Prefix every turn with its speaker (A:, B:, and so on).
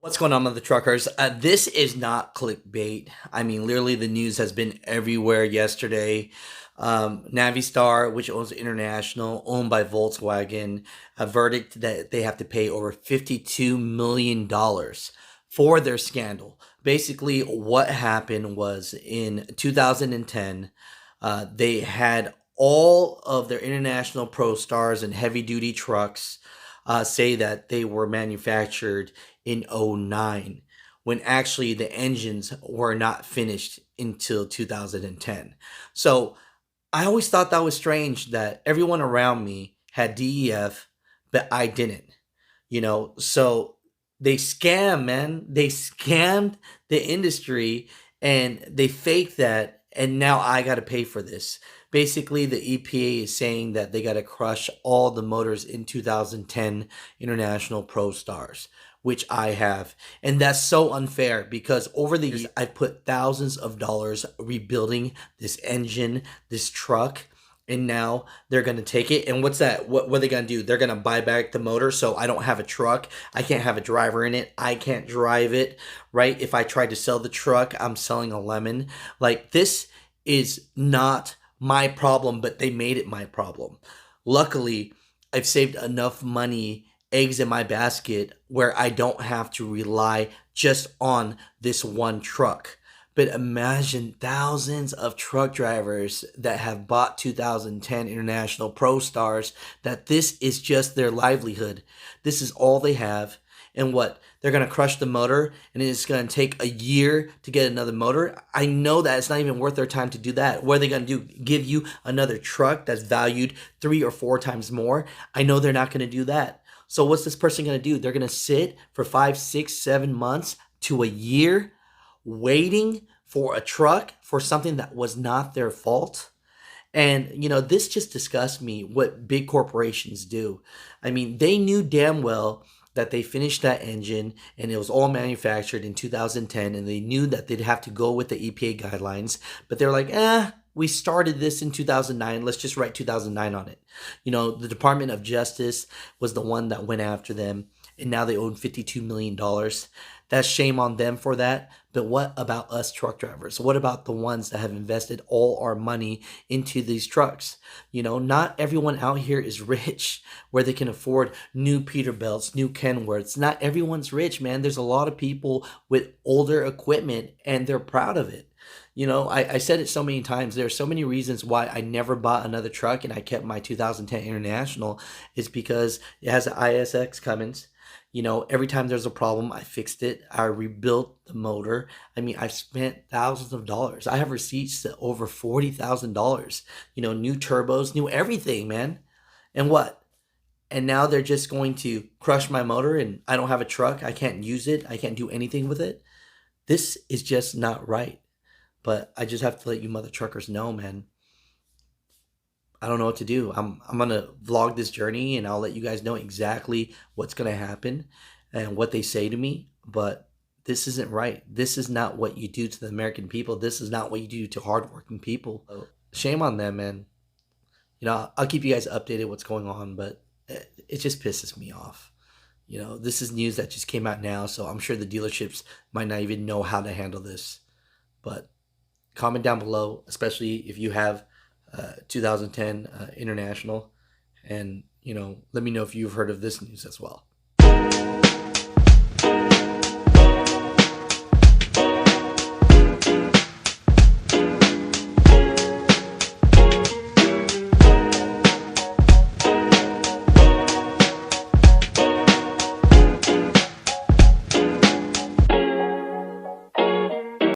A: What's going on with the truckers? This is not clickbait. I mean, literally, the news has been everywhere yesterday. Navistar, which owns International, owned by Volkswagen, a verdict that they have to pay over $52 million for their scandal. Basically, what happened was in 2010, they had all of their International Pro Stars and heavy duty trucks say that they were manufactured in '09, when actually the engines were not finished until 2010. So I always thought that was strange that everyone around me had DEF, but I didn't. So they scam, man. They scammed the industry and they faked that, and now I got to pay for this. Basically, the EPA is saying that they got to crush all the motors in 2010 International Pro Stars, which I have. And that's so unfair because over the years, I've put thousands of dollars rebuilding this engine, this truck, and now they're going to take it. And what's that? What are they going to do? They're going to buy back the motor, so I don't have a truck. I can't have a driver in it. I can't drive it, right? If I tried to sell the truck, I'm selling a lemon. Like, this is not my problem, but they made it my problem. Luckily, I've saved enough money, eggs in my basket, where I don't have to rely just on this one truck. But imagine thousands of truck drivers that have bought 2010 International Pro Stars, that this is just their livelihood. This is all they have. And what? They're going to crush the motor and it's going to take a year to get another motor. I know that it's not even worth their time to do that. What are they going to do? Give you another truck that's valued 3 or 4 times more? I know they're not going to do that. So what's this person going to do? They're going to sit for 5, 6, 7 months to a year waiting for a truck for something that was not their fault. And, this just disgusts me what big corporations do. I mean, they knew damn well that they finished that engine and it was all manufactured in 2010, and they knew that they'd have to go with the EPA guidelines, but they're like, we started this in 2009. Let's just write 2009 on it. The Department of Justice was the one that went after them, and now they own $52 million. That's shame on them for that. But what about us truck drivers? What about the ones that have invested all our money into these trucks? Not everyone out here is rich where they can afford new Peterbilts, new Kenworths. Not everyone's rich, man. There's a lot of people with older equipment and they're proud of it. I said it so many times. There are so many reasons why I never bought another truck and I kept my 2010 International. It's because it has an Isx Cummins. Every time there's a problem, I fixed it. I rebuilt the motor. I mean, I've spent thousands of dollars. I have receipts to over $40,000. New turbos, new everything, man. And what? And now they're just going to crush my motor and I don't have a truck. I can't use it. I can't do anything with it. This is just not right. But I just have to let you mother truckers know, man. I don't know what to do. I'm gonna vlog this journey and I'll let you guys know exactly what's gonna happen and what they say to me. But this isn't right. This is not what you do to the American people. This is not what you do to hardworking people. So shame on them, man. I'll keep you guys updated what's going on, but it just pisses me off. This is news that just came out now, so I'm sure the dealerships might not even know how to handle this. But comment down below, especially if you have 2010 International, and let me know if you've heard of this news as well.